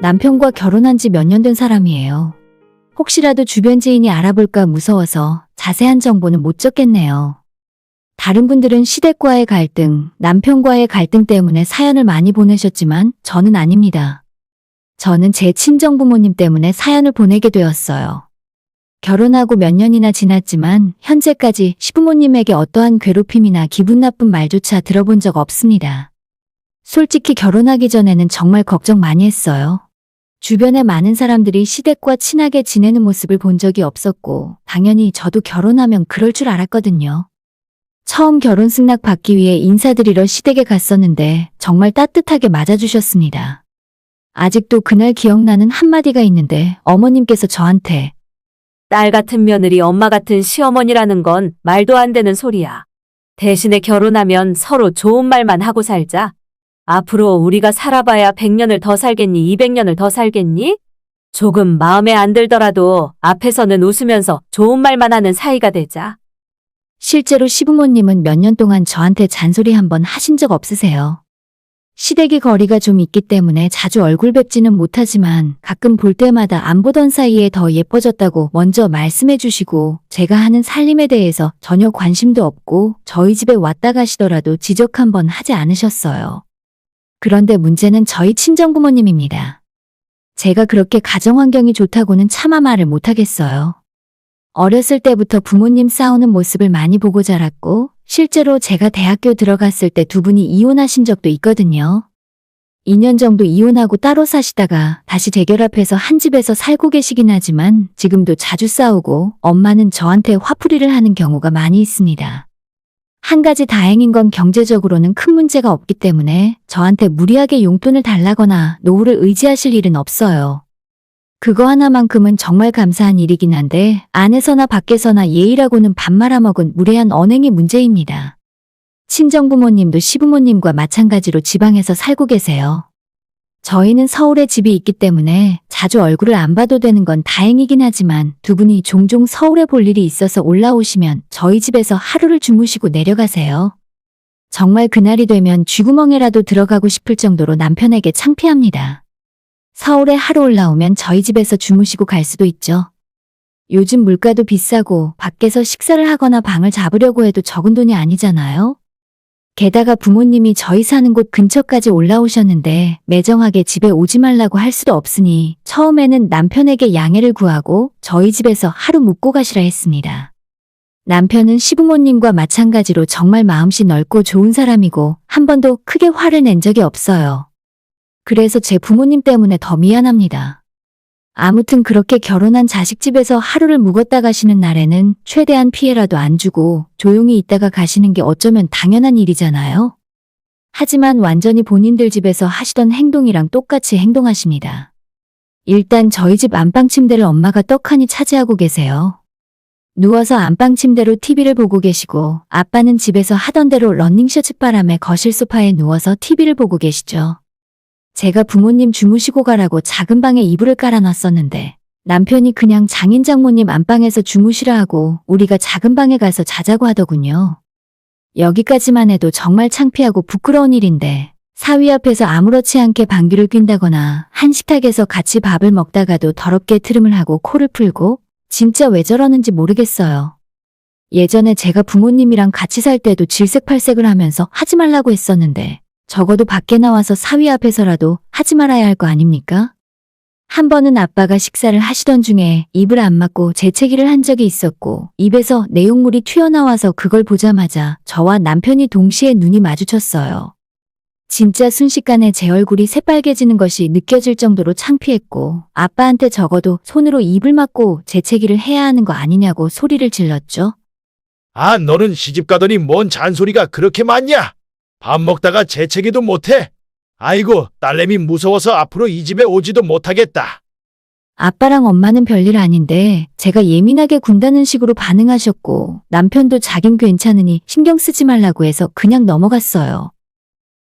남편과 결혼한 지 몇 년 된 사람이에요. 혹시라도 주변 지인이 알아볼까 무서워서 자세한 정보는 못 적겠네요. 다른 분들은 시댁과의 갈등, 남편과의 갈등 때문에 사연을 많이 보내셨지만 저는 아닙니다. 저는 제 친정부모님 때문에 사연을 보내게 되었어요. 결혼하고 몇 년이나 지났지만 현재까지 시부모님에게 어떠한 괴롭힘이나 기분 나쁜 말조차 들어본 적 없습니다. 솔직히 결혼하기 전에는 정말 걱정 많이 했어요. 주변에 많은 사람들이 시댁과 친하게 지내는 모습을 본 적이 없었고 당연히 저도 결혼하면 그럴 줄 알았거든요. 처음 결혼 승낙 받기 위해 인사드리러 시댁에 갔었는데 정말 따뜻하게 맞아주셨습니다. 아직도 그날 기억나는 한마디가 있는데 어머님께서 저한테 딸 같은 며느리 엄마 같은 시어머니라는 건 말도 안 되는 소리야. 대신에 결혼하면 서로 좋은 말만 하고 살자. 앞으로 우리가 살아봐야 100년을 더 살겠니? 200년을 더 살겠니? 조금 마음에 안 들더라도 앞에서는 웃으면서 좋은 말만 하는 사이가 되자. 실제로 시부모님은 몇 년 동안 저한테 잔소리 한번 하신 적 없으세요. 시댁이 거리가 좀 있기 때문에 자주 얼굴 뵙지는 못하지만 가끔 볼 때마다 안 보던 사이에 더 예뻐졌다고 먼저 말씀해 주시고 제가 하는 살림에 대해서 전혀 관심도 없고 저희 집에 왔다 가시더라도 지적 한번 하지 않으셨어요. 그런데 문제는 저희 친정부모님입니다. 제가 그렇게 가정환경이 좋다고는 차마 말을 못하겠어요. 어렸을 때부터 부모님 싸우는 모습을 많이 보고 자랐고 실제로 제가 대학교 들어갔을 때 두 분이 이혼하신 적도 있거든요. 2년 정도 이혼하고 따로 사시다가 다시 재결합해서 한 집에서 살고 계시긴 하지만 지금도 자주 싸우고 엄마는 저한테 화풀이를 하는 경우가 많이 있습니다. 한 가지 다행인 건 경제적으로는 큰 문제가 없기 때문에 저한테 무리하게 용돈을 달라거나 노후를 의지하실 일은 없어요. 그거 하나만큼은 정말 감사한 일이긴 한데 안에서나 밖에서나 예의라고는 밥 말아먹은 무례한 언행이 문제입니다. 친정부모님도 시부모님과 마찬가지로 지방에서 살고 계세요. 저희는 서울에 집이 있기 때문에 자주 얼굴을 안 봐도 되는 건 다행이긴 하지만 두 분이 종종 서울에 볼 일이 있어서 올라오시면 저희 집에서 하루를 주무시고 내려가세요. 정말 그날이 되면 쥐구멍에라도 들어가고 싶을 정도로 남편에게 창피합니다. 서울에 하루 올라오면 저희 집에서 주무시고 갈 수도 있죠. 요즘 물가도 비싸고 밖에서 식사를 하거나 방을 잡으려고 해도 적은 돈이 아니잖아요. 게다가 부모님이 저희 사는 곳 근처까지 올라오셨는데 매정하게 집에 오지 말라고 할 수도 없으니 처음에는 남편에게 양해를 구하고 저희 집에서 하루 묵고 가시라 했습니다. 남편은 시부모님과 마찬가지로 정말 마음씨 넓고 좋은 사람이고 한 번도 크게 화를 낸 적이 없어요. 그래서 제 부모님 때문에 더 미안합니다. 아무튼 그렇게 결혼한 자식 집에서 하루를 묵었다 가시는 날에는 최대한 피해라도 안 주고 조용히 있다가 가시는 게 어쩌면 당연한 일이잖아요. 하지만 완전히 본인들 집에서 하시던 행동이랑 똑같이 행동하십니다. 일단 저희 집 안방 침대를 엄마가 떡하니 차지하고 계세요. 누워서 안방 침대로 TV를 보고 계시고 아빠는 집에서 하던 대로 러닝셔츠 바람에 거실 소파에 누워서 TV를 보고 계시죠. 제가 부모님 주무시고 가라고 작은 방에 이불을 깔아놨었는데 남편이 그냥 장인 장모님 안방에서 주무시라 하고 우리가 작은 방에 가서 자자고 하더군요. 여기까지만 해도 정말 창피하고 부끄러운 일인데 사위 앞에서 아무렇지 않게 방귀를 뀐다거나 한식탁에서 같이 밥을 먹다가도 더럽게 트름을 하고 코를 풀고 진짜 왜 저러는지 모르겠어요. 예전에 제가 부모님이랑 같이 살 때도 질색팔색을 하면서 하지 말라고 했었는데 적어도 밖에 나와서 사위 앞에서라도 하지 말아야 할 거 아닙니까? 한 번은 아빠가 식사를 하시던 중에 입을 안 막고 재채기를 한 적이 있었고 입에서 내용물이 튀어나와서 그걸 보자마자 저와 남편이 동시에 눈이 마주쳤어요. 진짜 순식간에 제 얼굴이 새빨개지는 것이 느껴질 정도로 창피했고 아빠한테 적어도 손으로 입을 막고 재채기를 해야 하는 거 아니냐고 소리를 질렀죠. 아, 너는 시집 가더니 뭔 잔소리가 그렇게 많냐? 밥 먹다가 재채기도 못해? 아이고, 딸내미 무서워서 앞으로 이 집에 오지도 못하겠다. 아빠랑 엄마는 별일 아닌데 제가 예민하게 군다는 식으로 반응하셨고 남편도 자긴 괜찮으니 신경 쓰지 말라고 해서 그냥 넘어갔어요.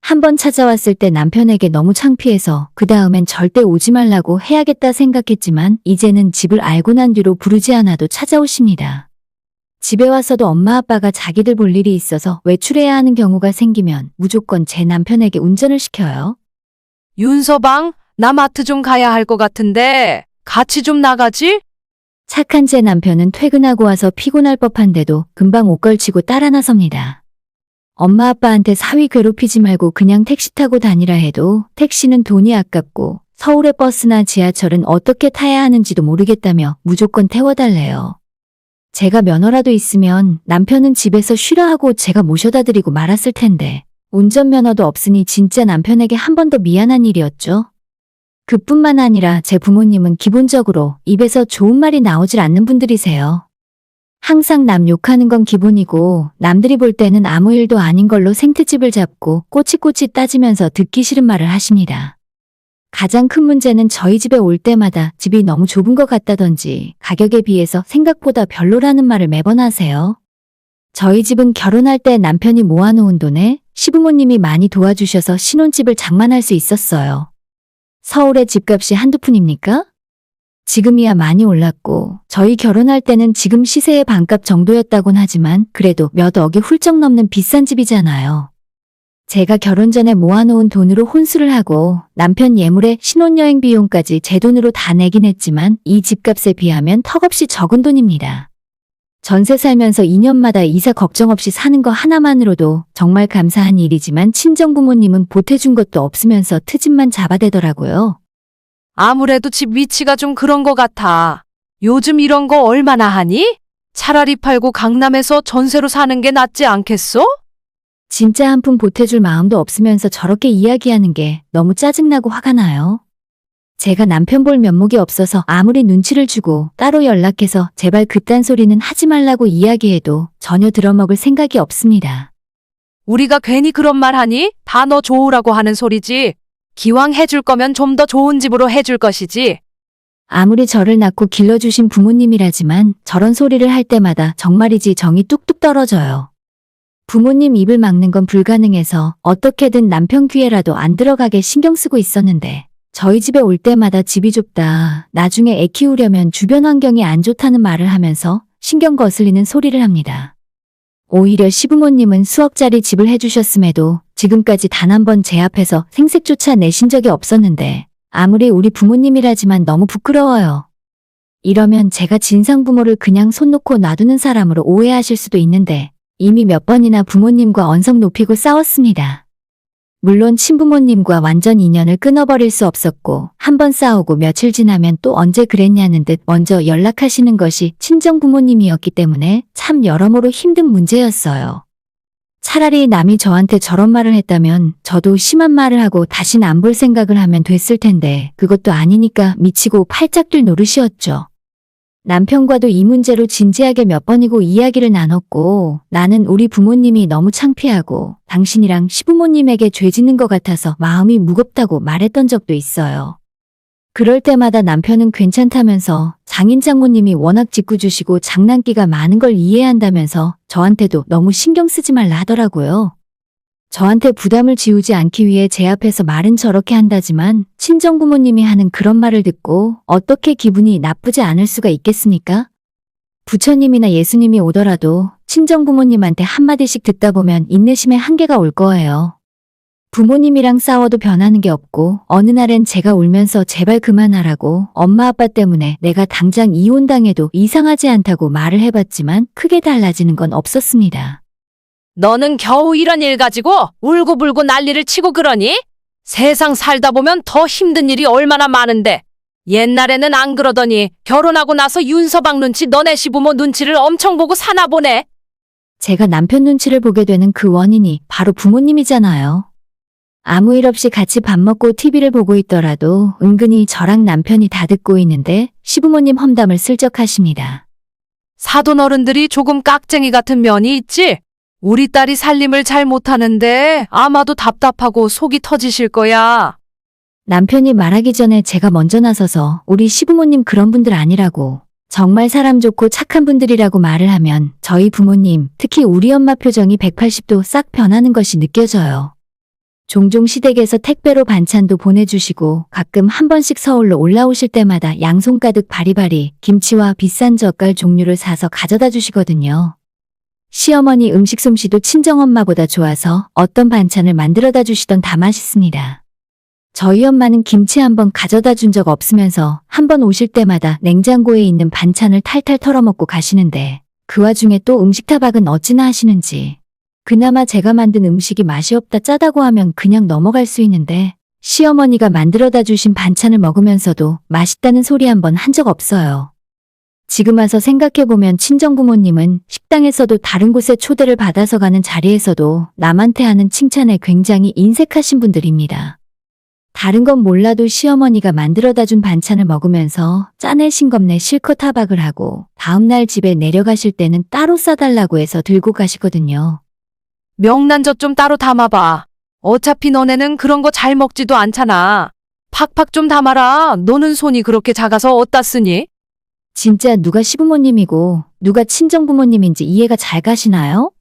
한 번 찾아왔을 때 남편에게 너무 창피해서 그 다음엔 절대 오지 말라고 해야겠다 생각했지만 이제는 집을 알고 난 뒤로 부르지 않아도 찾아오십니다. 집에 와서도 엄마 아빠가 자기들 볼 일이 있어서 외출해야 하는 경우가 생기면 무조건 제 남편에게 운전을 시켜요. 윤서방, 나 마트 좀 가야 할 것 같은데 같이 좀 나가지? 착한 제 남편은 퇴근하고 와서 피곤할 법한데도 금방 옷 걸치고 따라 나섭니다. 엄마 아빠한테 사위 괴롭히지 말고 그냥 택시 타고 다니라 해도 택시는 돈이 아깝고 서울의 버스나 지하철은 어떻게 타야 하는지도 모르겠다며 무조건 태워달래요. 제가 면허라도 있으면 남편은 집에서 쉬라 하고 제가 모셔다 드리고 말았을 텐데 운전면허도 없으니 진짜 남편에게 한 번 더 미안한 일이었죠. 그뿐만 아니라 제 부모님은 기본적으로 입에서 좋은 말이 나오질 않는 분들이세요. 항상 남 욕하는 건 기본이고 남들이 볼 때는 아무 일도 아닌 걸로 생트집을 잡고 꼬치꼬치 따지면서 듣기 싫은 말을 하십니다. 가장 큰 문제는 저희 집에 올 때마다 집이 너무 좁은 것 같다든지 가격에 비해서 생각보다 별로라는 말을 매번 하세요. 저희 집은 결혼할 때 남편이 모아놓은 돈에 시부모님이 많이 도와주셔서 신혼집을 장만할 수 있었어요. 서울의 집값이 한두 푼입니까? 지금이야 많이 올랐고 저희 결혼할 때는 지금 시세의 반값 정도였다곤 하지만 그래도 몇 억이 훌쩍 넘는 비싼 집이잖아요. 제가 결혼 전에 모아놓은 돈으로 혼수를 하고 남편 예물에 신혼여행 비용까지 제 돈으로 다 내긴 했지만 이 집값에 비하면 턱없이 적은 돈입니다. 전세 살면서 2년마다 이사 걱정 없이 사는 거 하나만으로도 정말 감사한 일이지만 친정부모님은 보태준 것도 없으면서 트집만 잡아대더라고요. 아무래도 집 위치가 좀 그런 것 같아. 요즘 이런 거 얼마나 하니? 차라리 팔고 강남에서 전세로 사는 게 낫지 않겠어? 진짜 한 푼 보태줄 마음도 없으면서 저렇게 이야기하는 게 너무 짜증나고 화가 나요. 제가 남편 볼 면목이 없어서 아무리 눈치를 주고 따로 연락해서 제발 그딴 소리는 하지 말라고 이야기해도 전혀 들어먹을 생각이 없습니다. 우리가 괜히 그런 말 하니? 다 너 좋으라고 하는 소리지. 기왕 해줄 거면 좀 더 좋은 집으로 해줄 것이지. 아무리 저를 낳고 길러주신 부모님이라지만 저런 소리를 할 때마다 정말이지 정이 뚝뚝 떨어져요. 부모님 입을 막는 건 불가능해서 어떻게든 남편 귀에라도 안 들어가게 신경 쓰고 있었는데 저희 집에 올 때마다 집이 좁다, 나중에 애 키우려면 주변 환경이 안 좋다는 말을 하면서 신경 거슬리는 소리를 합니다. 오히려 시부모님은 수억짜리 집을 해주셨음에도 지금까지 단 한 번 제 앞에서 생색조차 내신 적이 없었는데 아무리 우리 부모님이라지만 너무 부끄러워요. 이러면 제가 진상 부모를 그냥 손 놓고 놔두는 사람으로 오해하실 수도 있는데 이미 몇 번이나 부모님과 언성 높이고 싸웠습니다. 물론 친부모님과 완전 인연을 끊어버릴 수 없었고 한 번 싸우고 며칠 지나면 또 언제 그랬냐는 듯 먼저 연락하시는 것이 친정부모님이었기 때문에 참 여러모로 힘든 문제였어요. 차라리 남이 저한테 저런 말을 했다면 저도 심한 말을 하고 다신 안 볼 생각을 하면 됐을 텐데 그것도 아니니까 미치고 팔짝 뛸 노릇이었죠. 남편과도 이 문제로 진지하게 몇 번이고 이야기를 나눴고 나는 우리 부모님이 너무 창피하고 당신이랑 시부모님에게 죄 짓는 것 같아서 마음이 무겁다고 말했던 적도 있어요. 그럴 때마다 남편은 괜찮다면서 장인 장모님이 워낙 짓궂으시고 장난기가 많은 걸 이해한다면서 저한테도 너무 신경 쓰지 말라 하더라고요. 저한테 부담을 지우지 않기 위해 제 앞에서 말은 저렇게 한다지만 친정부모님이 하는 그런 말을 듣고 어떻게 기분이 나쁘지 않을 수가 있겠습니까? 부처님이나 예수님이 오더라도 친정부모님한테 한마디씩 듣다 보면 인내심에 한계가 올 거예요. 부모님이랑 싸워도 변하는 게 없고 어느 날엔 제가 울면서 제발 그만하라고 엄마 아빠 때문에 내가 당장 이혼당해도 이상하지 않다고 말을 해봤지만 크게 달라지는 건 없었습니다. 너는 겨우 이런 일 가지고 울고불고 난리를 치고 그러니? 세상 살다 보면 더 힘든 일이 얼마나 많은데. 옛날에는 안 그러더니 결혼하고 나서 윤서방 눈치 너네 시부모 눈치를 엄청 보고 사나 보네. 제가 남편 눈치를 보게 되는 그 원인이 바로 부모님이잖아요. 아무 일 없이 같이 밥 먹고 TV를 보고 있더라도 은근히 저랑 남편이 다 듣고 있는데 시부모님 험담을 슬쩍 하십니다. 사돈 어른들이 조금 깍쟁이 같은 면이 있지? 우리 딸이 살림을 잘 못하는데 아마도 답답하고 속이 터지실 거야. 남편이 말하기 전에 제가 먼저 나서서 우리 시부모님 그런 분들 아니라고 정말 사람 좋고 착한 분들이라고 말을 하면 저희 부모님, 특히 우리 엄마 표정이 180도 싹 변하는 것이 느껴져요. 종종 시댁에서 택배로 반찬도 보내주시고 가끔 한 번씩 서울로 올라오실 때마다 양손 가득 바리바리 김치와 비싼 젓갈 종류를 사서 가져다 주시거든요. 시어머니 음식 솜씨도 친정엄마보다 좋아서 어떤 반찬을 만들어다 주시던 다 맛있습니다. 저희 엄마는 김치 한 번 가져다 준 적 없으면서 한 번 오실 때마다 냉장고에 있는 반찬을 탈탈 털어먹고 가시는데 그 와중에 또 음식 타박은 어찌나 하시는지. 그나마 제가 만든 음식이 맛이 없다 짜다고 하면 그냥 넘어갈 수 있는데 시어머니가 만들어다 주신 반찬을 먹으면서도 맛있다는 소리 한 번 한 적 없어요. 지금 와서 생각해보면 친정부모님은 식당에서도 다른 곳에 초대를 받아서 가는 자리에서도 남한테 하는 칭찬에 굉장히 인색하신 분들입니다. 다른 건 몰라도 시어머니가 만들어다 준 반찬을 먹으면서 짜내 싱겁네 실컷 타박을 하고 다음날 집에 내려가실 때는 따로 싸달라고 해서 들고 가시거든요. 명란젓 좀 따로 담아봐. 어차피 너네는 그런 거 잘 먹지도 않잖아. 팍팍 좀 담아라. 너는 손이 그렇게 작아서 어디다 쓰니? 진짜 누가 시부모님이고 누가 친정부모님인지 이해가 잘 가시나요?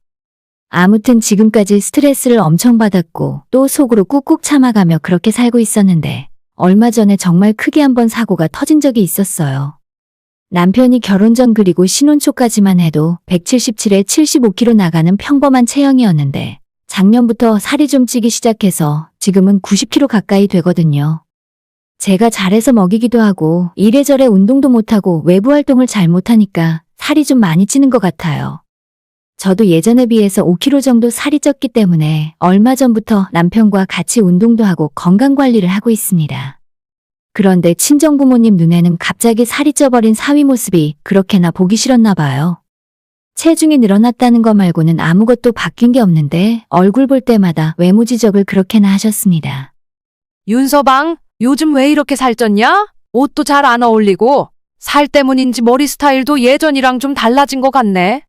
아무튼 지금까지 스트레스를 엄청 받았고 또 속으로 꾹꾹 참아가며 그렇게 살고 있었는데 얼마 전에 정말 크게 한번 사고가 터진 적이 있었어요. 남편이 결혼 전 그리고 신혼 초까지만 해도 177에 75kg 나가는 평범한 체형이었는데 작년부터 살이 좀 찌기 시작해서 지금은 90kg 가까이 되거든요. 제가 잘해서 먹이기도 하고 이래저래 운동도 못하고 외부 활동을 잘 못하니까 살이 좀 많이 찌는 것 같아요. 저도 예전에 비해서 5kg 정도 살이 쪘기 때문에 얼마 전부터 남편과 같이 운동도 하고 건강관리를 하고 있습니다. 그런데 친정부모님 눈에는 갑자기 살이 쪄버린 사위 모습이 그렇게나 보기 싫었나 봐요. 체중이 늘어났다는 거 말고는 아무것도 바뀐 게 없는데 얼굴 볼 때마다 외모 지적을 그렇게나 하셨습니다. 윤서방, 요즘 왜 이렇게 살쪘냐? 옷도 잘 안 어울리고 살 때문인지 머리 스타일도 예전이랑 좀 달라진 것 같네.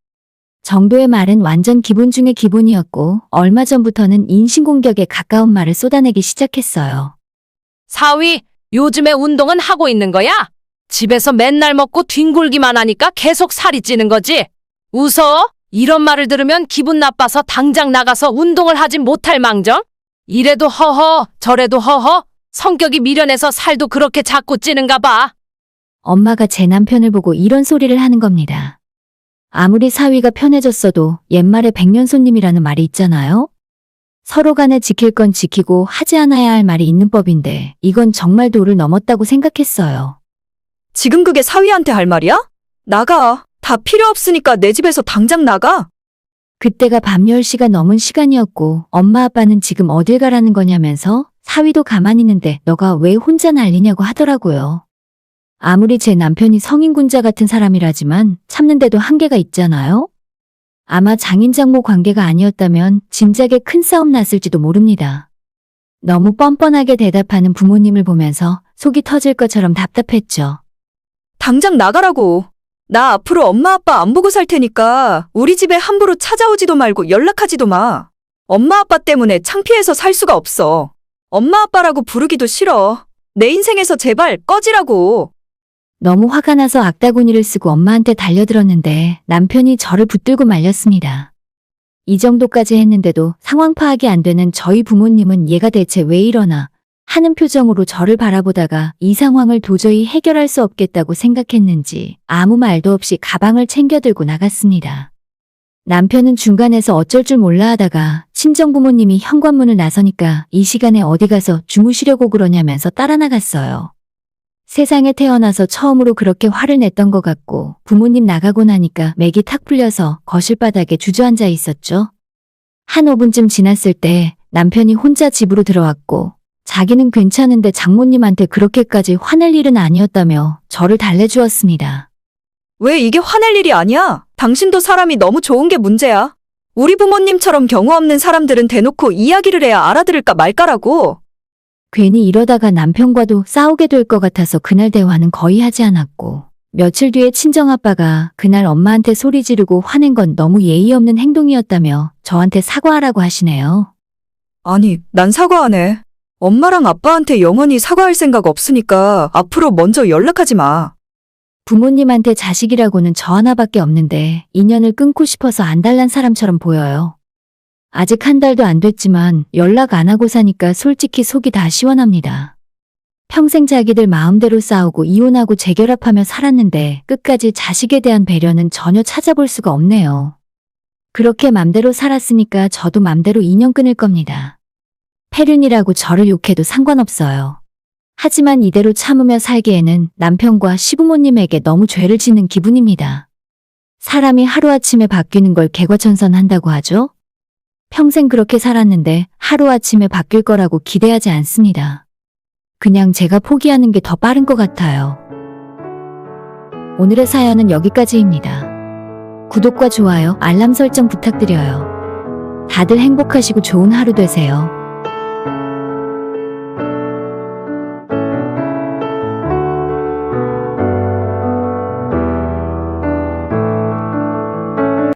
정도의 말은 완전 기본 중의 기본이었고 얼마 전부터는 인신공격에 가까운 말을 쏟아내기 시작했어요. 사위, 요즘에 운동은 하고 있는 거야? 집에서 맨날 먹고 뒹굴기만 하니까 계속 살이 찌는 거지? 웃어? 이런 말을 들으면 기분 나빠서 당장 나가서 운동을 하진 못할 망정? 이래도 허허, 저래도 허허, 성격이 미련해서 살도 그렇게 자꾸 찌는가 봐. 엄마가 제 남편을 보고 이런 소리를 하는 겁니다. 아무리 사위가 편해졌어도 옛말에 백년손님이라는 말이 있잖아요? 서로 간에 지킬 건 지키고 하지 않아야 할 말이 있는 법인데 이건 정말 도를 넘었다고 생각했어요. 지금 그게 사위한테 할 말이야? 나가. 다 필요 없으니까 내 집에서 당장 나가. 그때가 밤 10시가 넘은 시간이었고 엄마 아빠는 지금 어딜 가라는 거냐면서 사위도 가만히 있는데 너가 왜 혼자 난리냐고 하더라고요. 아무리 제 남편이 성인군자 같은 사람이라지만 참는데도 한계가 있잖아요? 아마 장인장모 관계가 아니었다면 진작에 큰 싸움 났을지도 모릅니다. 너무 뻔뻔하게 대답하는 부모님을 보면서 속이 터질 것처럼 답답했죠. 당장 나가라고. 나 앞으로 엄마 아빠 안 보고 살 테니까 우리 집에 함부로 찾아오지도 말고 연락하지도 마. 엄마 아빠 때문에 창피해서 살 수가 없어. 엄마 아빠라고 부르기도 싫어. 내 인생에서 제발 꺼지라고. 너무 화가 나서 악다구니를 쓰고 엄마한테 달려들었는데 남편이 저를 붙들고 말렸습니다. 이 정도까지 했는데도 상황 파악이 안 되는 저희 부모님은 얘가 대체 왜 이러나 하는 표정으로 저를 바라보다가 이 상황을 도저히 해결할 수 없겠다고 생각했는지 아무 말도 없이 가방을 챙겨 들고 나갔습니다. 남편은 중간에서 어쩔 줄 몰라 하다가 친정부모님이 현관문을 나서니까 이 시간에 어디 가서 주무시려고 그러냐면서 따라 나갔어요. 세상에 태어나서 처음으로 그렇게 화를 냈던 것 같고 부모님 나가고 나니까 맥이 탁 풀려서 거실 바닥에 주저앉아 있었죠. 한 5분쯤 지났을 때 남편이 혼자 집으로 들어왔고 자기는 괜찮은데 장모님한테 그렇게까지 화낼 일은 아니었다며 저를 달래주었습니다. 왜 이게 화낼 일이 아니야? 당신도 사람이 너무 좋은 게 문제야. 우리 부모님처럼 경우 없는 사람들은 대놓고 이야기를 해야 알아들을까 말까라고. 괜히 이러다가 남편과도 싸우게 될 것 같아서 그날 대화는 거의 하지 않았고 며칠 뒤에 친정아빠가 그날 엄마한테 소리 지르고 화낸 건 너무 예의 없는 행동이었다며 저한테 사과하라고 하시네요. 아니, 난 사과 안 해. 엄마랑 아빠한테 영원히 사과할 생각 없으니까 앞으로 먼저 연락하지 마. 부모님한테 자식이라고는 저 하나밖에 없는데 인연을 끊고 싶어서 안달난 사람처럼 보여요. 아직 한 달도 안 됐지만 연락 안 하고 사니까 솔직히 속이 다 시원합니다. 평생 자기들 마음대로 싸우고 이혼하고 재결합하며 살았는데 끝까지 자식에 대한 배려는 전혀 찾아볼 수가 없네요. 그렇게 맘대로 살았으니까 저도 맘대로 인연 끊을 겁니다. 폐륜이라고 저를 욕해도 상관없어요. 하지만 이대로 참으며 살기에는 남편과 시부모님에게 너무 죄를 짓는 기분입니다. 사람이 하루아침에 바뀌는 걸 개과천선한다고 하죠? 평생 그렇게 살았는데 하루아침에 바뀔 거라고 기대하지 않습니다. 그냥 제가 포기하는 게 더 빠른 것 같아요. 오늘의 사연은 여기까지입니다. 구독과 좋아요, 알람 설정 부탁드려요. 다들 행복하시고 좋은 하루 되세요.